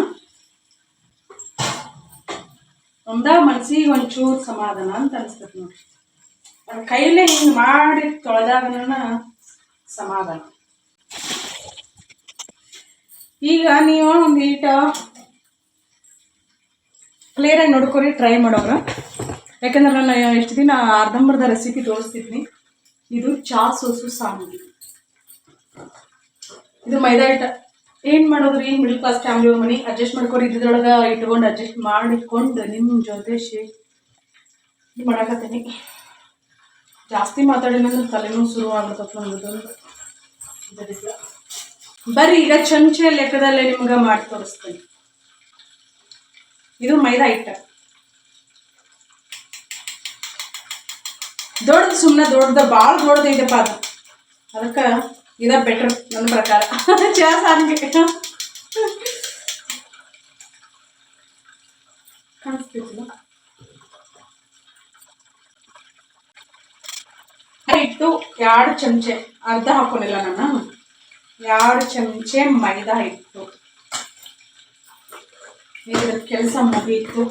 ಒಂದ ಮನ್ಸಿಗೆ ಒಂಚೂರು ಸಮಾಧಾನ ಅಂತ ಅನಿಸ್ತೈತಿ ನೋಡ್ರಿ. ನನ್ನ ಕೈಲೇ ಹಿಂಗೆ ಮಾಡಿ ತೊಳೆದಾಗ ಸಮಾಧಾನ. ಈಗ ನೀವು ಒಂದು ಈಟ ಕ್ಲಿಯರಾಗಿ ನೋಡ್ಕೊರಿ, ಟ್ರೈ ಮಾಡೋರು. ಯಾಕಂದ್ರೆ ನಾನು ಎಷ್ಟು ದಿನ ಅರ್ಧಂಬರ್ಧ ರೆಸಿಪಿ ತೋರಿಸ್ತಿದ್ನಿ. ಇದು ಚಾ ಸೋಸು ಸಾಂಬಾರು. ಇದು ಮೈದಾ ಹಿಟ್ಟ. ಏನು ಮಾಡೋದ್ರಿ, ಮಿಡಲ್ ಕ್ಲಾಸ್ ಫ್ಯಾಮಿಲಿ ಮನೆ ಅಡ್ಜಸ್ಟ್ ಮಾಡ್ಕೊರಿ. ಇದ್ರೊಳಗೆ ಇಟ್ಕೊಂಡು ಅಡ್ಜಸ್ಟ್ ಮಾಡಿಕೊಂಡು ನಿಮ್ಮ ಜೊತೆ ಶೇರ್ ಮಾಡಾಕತ್ತೀನಿ. ಜಾಸ್ತಿ ಮಾತಾಡಿನಂದ್ರೆ ತಲೆನೂ ಶುರು ಆಗ್ಬಿಡ್ತಪ್ಪ ನಮ್ದು. ಬರ್ರಿ ಈಗ ಚಮಚೆ ಲೆಕ್ಕದಲ್ಲೇ ನಿಮ್ಗೆ ಮಾಡಿ ತೋರಿಸ್ತೇನೆ. ಇದು ಮೈದಾ ಹಿಟ್ಟ. ದೊಡ್ಡದು ಸುಮ್ಮನೆ ದೊಡ್ಡದ ಭಾಳ ದೊಡ್ಡದು ಇದೆಪ್ಪ ಅದು. ಅದಕ್ಕೆ ಇದ ಬೆಟರ್ ನನ್ನ ಪ್ರಕಾರ. ಚಾ ಸಾರಿಗೆ ಕಾಣಿಸ್ತಿಲ್ಲ. ಹಿಟ್ಟು 2 ಚಮಚೆ, ಅರ್ಧ ಹಾಕೊಂಡಿಲ್ಲ ನಾನು. 2 ಚಮಚೆ ಮೈದಾ ಹಿಟ್ಟು. ಇದ್ರ ಕೆಲಸ ಮುಗೀತು.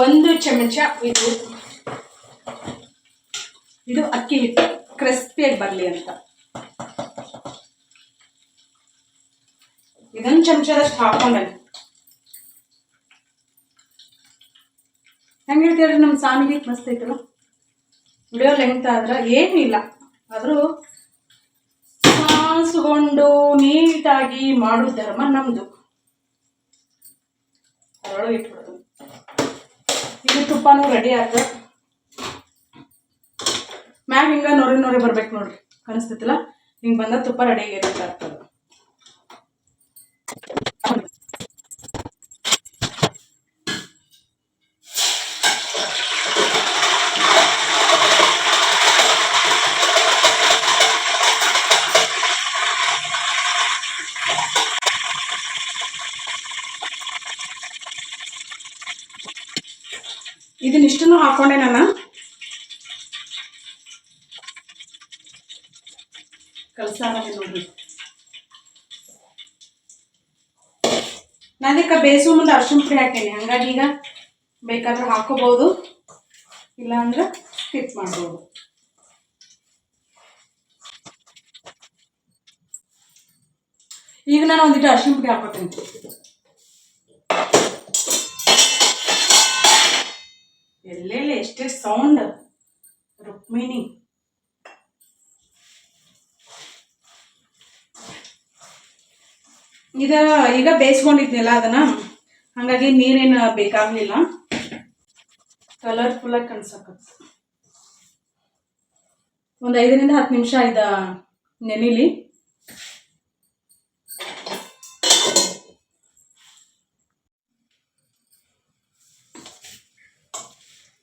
ಒಂದು ಚಮಚ ಇದು ಅಕ್ಕಿ ಹಿಟ್ಟು ಕ್ರಿಸ್ಪಿಯಾಗಿ ಬರಲಿ ಅಂತ. ಇದೊಂದು ಚಮಚದಷ್ಟು ಹಾಕೊಂಡೆ. ಹೆಂಗೆ ಹೇಳ್ತೀವ್ರಿ ನಮ್ಮ ಸಾಮಿಗೆ ಮಸ್ತ್ ಐತಲ್ಲ. ವಿಡಿಯೋ ಲೆಂತ್ ಆದ್ರೆ ಏನಿಲ್ಲ, ಆದರೂ ಸಾಸ್ಕೊಂಡು ನೀಟಾಗಿ ಮಾಡೋ ಧರ್ಮ ನಮ್ದು. ಅದರೊಳಗೆ ಇಟ್ಬಿಡೋದು. ಇದು ತುಪ್ಪನೂ ರೆಡಿ ಆಯ್ತು. ಮ್ಯಾಗ ಹಿಂಗ ನೋರಿ ಬರ್ಬೇಕು ನೋಡ್ರಿ, ಕಾಣಿಸ್ತೈತಿಲ್ಲ. ಹಿಂಗೆ ಬಂದ ತುಪ್ಪ ರೆಡಿ ಆಗಿರ್ತದೆ. ಇದನ್ನಿಷ್ಟನ್ನು ಹಾಕೊಂಡೆ ನಾನು. ಕಲಸಾರ ನೋಡ್ರಿ. ನಾನೀಗ ಬೇಯಿಸುವ ಮುಂದೆ ಅರಿಶಿನ ಪುಡಿ ಹಾಕೇನಿ, ಹಂಗಾಗಿ ಈಗ ಬೇಕಾದ್ರೆ ಹಾಕೋಬಹುದು, ಇಲ್ಲ ಅಂದ್ರೆ ಸ್ಕಿಪ್ ಮಾಡ್ಬೋದು. ಈಗ ನಾನು ಒಂದಿಟ್ಟು ಅರಿಶಿನ ಪುಡಿ ಹಾಕೋತೀನಿ. ಎಲ್ಲೆಲ್ಲಿ ಎಷ್ಟೇ ಸೌಂಡ್ ರುಕ್ಮಿಣಿ. ಈಗ ಬೇಯಿಸ್ಕೊಂಡಿದ್ನಲ್ಲ ಅದನ್ನ, ಹಾಗಾಗಿ ನೀರೇನು ಬೇಕಾಗ್ಲಿಲ್ಲ, ಕಲರ್ಫುಲ್ ಆಗಿ ಕಾಣಿಸಕತ್ತು. ಒಂದು 5 ರಿಂದ 10 ನಿಮಿಷ ನೆನಿಲಿ.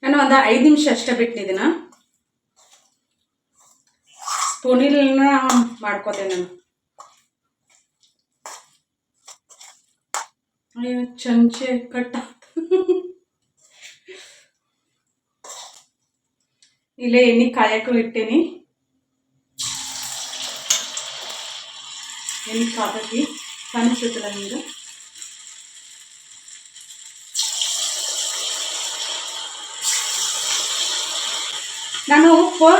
ನಾನು ಒಂದು 5 ನಿಮಿಷ ಅಷ್ಟೇ ಬಿಟ್ಟಿದ್ದೀನ. ಸ್ಪೂನಿನ ಮಾಡ್ಕೋತೆ ನಾನು. ಚಮಚೆ ಕಟ್ಟ ಇಲ್ಲೇ ಎಣ್ಣೆ ಕಾಯಕ್ಕೂ ಇಟ್ಟೇನಿ. ಎಣ್ಣೆ ಕಾಕಿ ಕಾಣಿಸುತ್ತಲ್ಲ ನಿಮ್ಗೆ. ನಾನು ಉಪ್ಪು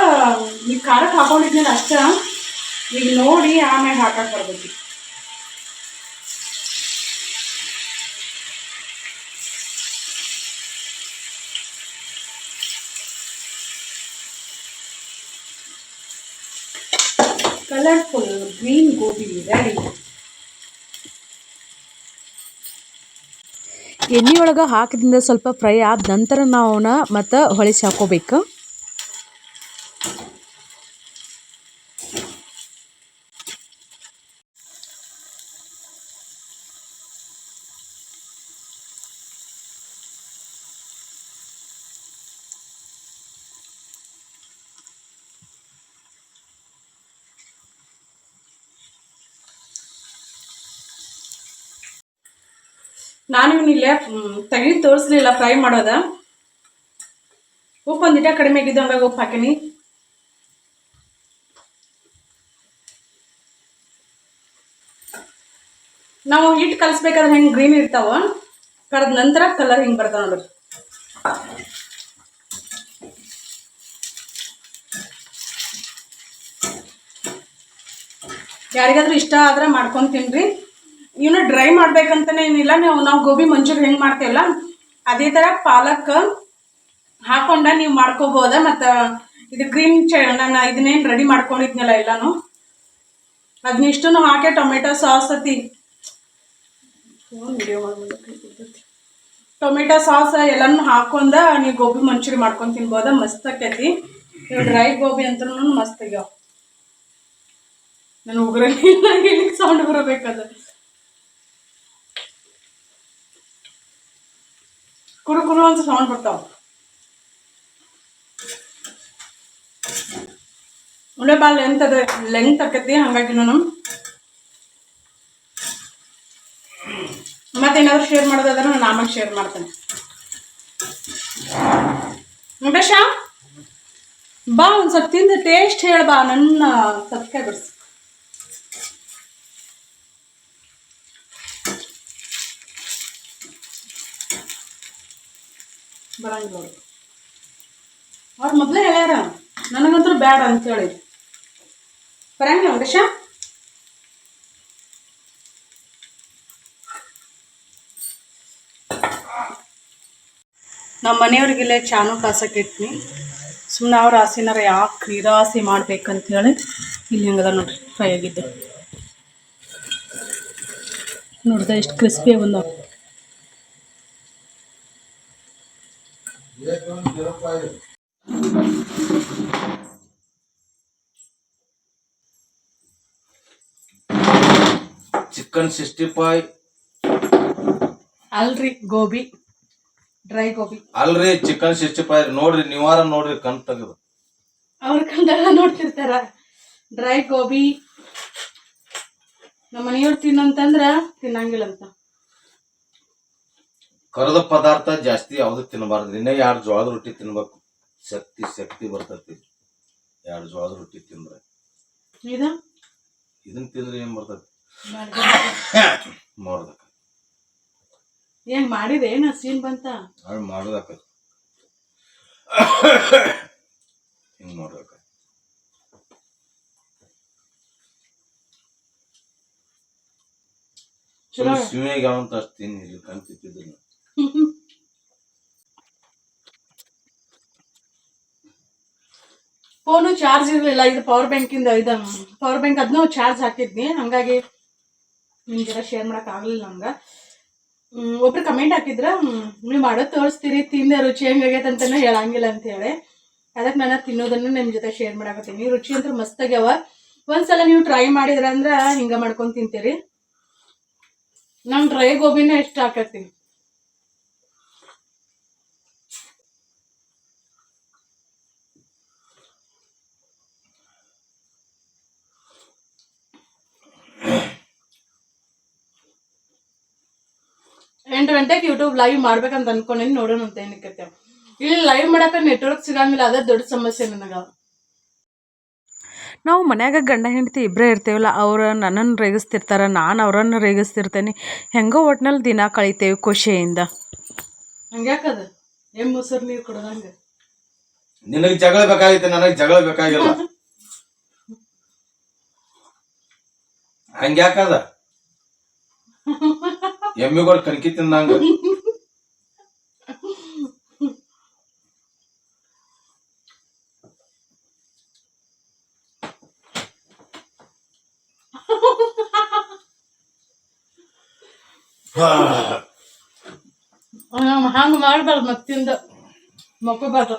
ಈ ಖಾರಕ್ಕೆ ಹಾಕೊಂಡಿದ್ನಲ್ಲ ಅಷ್ಟ, ಈಗ ನೋಡಿ ಆಮೇಲೆ ಹಾಕಕ್ಕೆ ಬರ್ಬೇಕು. Colourful green gobi ready. ಎಣ್ಣೆ ಒಳಗೆ ಹಾಕಿದಿಂದ ಸ್ವಲ್ಪ ಫ್ರೈ ಆದ ನಂತರ ನಾವು ಅವನ್ನ ಮತ್ತು ಹೊಳಿಸಿ ಹಾಕೋಬೇಕು. ನಾನು ಇವನಿಲ್ಲೇ ತೆಗೆದು ತೋರಿಸ್ಲಿಲ್ಲ ಫ್ರೈ ಮಾಡೋದ. ಉಪ್ಪು ಒಂದಿಟ ಕಡಿಮೆ ಆಗಿದ್ದು, ಹಂಗಾಗಿ ಉಪ್ಪು ಹಾಕಿನಿ. ನಾವು ಹಿಟ್ಟು ಕಲಿಸ್ಬೇಕಾದ್ರೆ ಹೆಂಗೆ ಗ್ರೀನ್ ಇರ್ತಾವ, ಕರೆದ ನಂತರ ಕಲರ್ ಹಿಂಗೆ ಬರ್ತಾವ ನೋಡ್ರಿ. ಯಾರಿಗಾದ್ರೂ ಇಷ್ಟ ಆದ್ರೆ ಮಾಡ್ಕೊಂಡು ತಿನ್ರಿ. ಇವನ್ನ ಡ್ರೈ ಮಾಡ್ಬೇಕಂತಾನೆ ಏನಿಲ್ಲ, ನಾವು ಗೋಬಿ ಮಂಚೂರಿ ಹೆಂಗೆ ಮಾಡ್ತೇವಲ್ಲ ಅದೇ ಥರ ಪಾಲಕ್ ಹಾಕೊಂಡ ನೀವು ಮಾಡ್ಕೋಬೋದ. ಮತ್ತು ಇದು ಗ್ರೀನ್ ನಾನು ಇದನ್ನೇನು ರೆಡಿ ಮಾಡ್ಕೊಂಡಿದ್ನಲ್ಲ ಎಲ್ಲಾನು, ಅದನ್ನಿಷ್ಟನ್ನು ಹಾಕಿ ಟೊಮೆಟೊ ಸಾಸ್ ಟೊಮೆಟೊ ಸಾಸ್ ಎಲ್ಲನೂ ಹಾಕೊಂಡ ನೀವು ಗೋಬಿ ಮಂಚೂರಿ ಮಾಡ್ಕೊಂಡು ತಿನ್ಬೋದ. ಮಸ್ತ್ ಆಕೈತಿ. ಇವು ಡ್ರೈ ಗೋಬಿ ಅಂತೂ ಮಸ್ತ್ ಆಗ್ಯಾವ. ನಾನು ಉಗ್ರಲ್ಲಿ ಹೇಳಿಕ್ಕೆ ಸೌಂಡ್ ಬರಬೇಕದ. ಕುರು ಕುರು ಅಂತ ಸೌಂಡ್ ಬರ್ತಾವ. ಉಳ್ಳೆ ಬಾಲ್ ಲೆಂತ್ ಆಕೈತಿ, ಹಾಗಾಗಿ ನಾನು ಮತ್ತೇನಾದ್ರೂ ಶೇರ್ ಮಾಡೋದಾದ್ರೆ ನಾನು ಆಮೇಲೆ ಶೇರ್ ಮಾಡ್ತೇನೆ. ವೆಂಕಟೇಶ ಬಾ, ಒಂದು ಸ್ವಲ್ಪ ತಿಂದು ಟೇಸ್ಟ್ ಹೇಳ್ಬಾ, ನನ್ನ ಸಬ್ಸ್ಕ್ರೈಬರ್ಸ್. ಬರಂಗಿಲ್ಲ ಅವ್ರು ಮೊದಲೇ ಹೇಳ್ಯಾರ, ನನಗಂತೂ ಬ್ಯಾಡ ಅಂತೇಳಿ. ಬರಂಗಿಲ್ಲ ವೆಂಕಟೇಶ. ನಮ್ಮ ಮನೆಯವ್ರಿಗೆಲ್ಲ ಚಾನು ಕಾಸಕ್ಕೆ ಇಟ್ನಿ. ಸುಮ್ಮನೆ ಅವ್ರ ಆಸೆನಾರ ಯಾಕೆ ನಿರಾಸೆ ಮಾಡ್ಬೇಕಂತೇಳಿ ಇಲ್ಲಿ ಹೆಂಗದ ನೋಡ್ರಿ ಫ್ರೈ ಆಗಿದ್ದೆ. ನೋಡ್ದೆ ಎಷ್ಟು ಕ್ರಿಸ್ಪಿಯಾಗಿ ಬಂದಾವ. ಚಿಕನ್ 65 ಅಲ್ರಿ ಗೋಬಿ, ಡ್ರೈ ಗೋಬಿ ಅಲ್ರಿ. ಚಿಕನ್ 65 ನೋಡ್ರಿ, ನೀವಾರ ನೋಡ್ರಿ, ಕಣ್ ತೆಗೆದು ಅವ್ರ ಕಂಡಾಗ ನೋಡ್ತಿರ್ತಾರ. ಡ್ರೈ ಗೋಬಿ ನಮ್ಮ ಮನೆಯವ್ರು ತಿನ್ನಂತಂದ್ರ ತಿನ್ನಂಗಿಲ್ಲಂತ. ಕರದ ಪದಾರ್ಥ ಜಾಸ್ತಿ ಯಾವ್ದು ತಿನ್ನಬಾರ್ದು. ಇನ್ನೇ 2 ಜೋಳದ ರೊಟ್ಟಿ ತಿನ್ಬೇಕು, ಶಕ್ತಿ ಬರ್ತೈತಿ. 2 ಜೋಳದ ರೊಟ್ಟಿ ತಿಂದ್ರೆ. ಇದನ್ನ ತಿಂದ್ರೆ ಏನ್ ಬರ್ತೈತಿ? ಮೋರ್ದಕ ಏನ್ ಮಾಡಿದೆ ಏನ ಸೀನ್ ಬಂತ ಅದು ಮಾಡೋದಾಕ ಹಿಂಗೆ ಮಾಡ್ಬೇಕ ಚಲೋ ಶಿವಿಗೆ ಅಂತ ಅಷ್ಟು ತಿನ್ನಿಲ್ಲ ಕಂತಿದ್ದಿಲ್ಲ ಫೋನು ಚಾರ್ಜ್ ಇರಲಿಲ್ಲ ಇದು ಪವರ್ ಬ್ಯಾಂಕಿಂದ ಇದು ಪವರ್ ಬ್ಯಾಂಕ್ ಅದನ್ನೂ ಚಾರ್ಜ್ ಹಾಕಿದ್ನಿ ಹಂಗಾಗಿ ನಿಮ್ ಜರ ಶೇರ್ ಮಾಡಕ್ ಆಗ್ಲಿಲ್ಲ ನಂಗೆ ಒಬ್ರು ಕಮೆಂಟ್ ಹಾಕಿದ್ರ ನೀವು ಮಾಡೋದು ತೋರಿಸ್ತೀರಿ ತಿಂದ ರುಚಿ ಹೆಂಗಾಗೈತೆ ಅಂತಾನೆ ಹೇಳಂಗಿಲ್ಲ ಅಂತ ಹೇಳಿ ಅದಕ್ಕೆ ನಾನು ತಿನ್ನೋದನ್ನು ನಿಮ್ಮ ಜೊತೆ ಶೇರ್ ಮಾಡಕತ್ತೀನಿ ರುಚಿ ಅಂತ ಮಸ್ತ್ ಆಗ್ಯಾವ ಒಂದ್ಸಲ ನೀವು ಟ್ರೈ ಮಾಡಿದ್ರ ಅಂದ್ರ ಹಿಂಗ ಮಾಡ್ಕೊಂಡು ತಿಂತೀರಿ ನಂಗೆ ಡ್ರೈ ಗೋಬಿನ ಇಷ್ಟ ಆಕತಿ ಎಂಟು ಗಂಟೆಗೆ ಯೂಟ್ಯೂಬ್ ಲೈವ್ ಮಾಡ್ಬೇಕಂತ ಅನ್ಕೊಂಡೇನಿ ನೋಡೋಣ ಅಂತ ಏನಕ್ಕೆ ಇಲ್ಲಿ ಲೈವ್ ಮಾಡಕ್ಕೆ ನೆಟ್ವರ್ಕ್ ಸಿಗಂಗಿಲ್ಲ ಅದೇ ದೊಡ್ಡ ಸಮಸ್ಯೆ ನನಗೆ ನಾವು ಮನ್ಯಾಗ ಗಂಡ ಹೆಂಡತಿ ಇಬ್ಬರೇ ಇರ್ತೇವಲ್ಲ ಅವ್ರು ನನ್ನನ್ನು ರೇಗಿಸ್ತಿರ್ತಾರೆ ನಾನು ಅವರನ್ನು ರೇಗಿಸ್ತಿರ್ತೇನೆ ಹೆಂಗೋ ಒಟ್ನಲ್ಲಿ ದಿನ ಕಳಿತೇವೆ ಖುಷಿಯಿಂದ ಹಂಗ್ಯಾಕದ ಮೊಸರು ನೀರು ಕೊಡೋದಂಗ ನಿನಗೆ ಜಗಳ ಬೇಕಾಗಿತ್ತು ನನಗೆ ಜಗಳ ಬೇಕಾಗಿಲ್ಲ ಹಂಗ್ಯಾಕದ ಎಮ್ಮಿಗಳು ಕಣಕಿ ತಿಂದಂಗ ಹಂಗ ಮಾಡ್ಬಾರ್ದು ಮತ್ತಿಂದ ಮಕ್ಕೋಬಾರ್ದು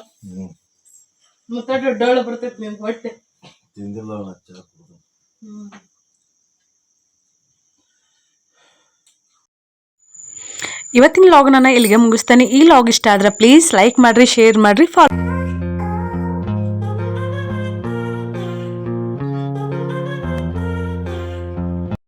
ಮತ್ತೆ ಡೊಳ್ಳು ಬರ್ತೈತಿ ನಿನ್ ಹೊಟ್ಟೆ ತಿಂದಿಲ್ಲ ಇವತ್ತಿನ ಲಾಗ್ ನಾನು ಇಲ್ಲಿಗೆ ಮುಗಿಸ್ತೇನೆ ಈ ಲಾಗ್ ಇಷ್ಟ ಆದ್ರೆ ಪ್ಲೀಸ್ ಲೈಕ್ ಮಾಡಿರಿ ಶೇರ್ ಮಾಡಿರಿ ಫಾಲೋ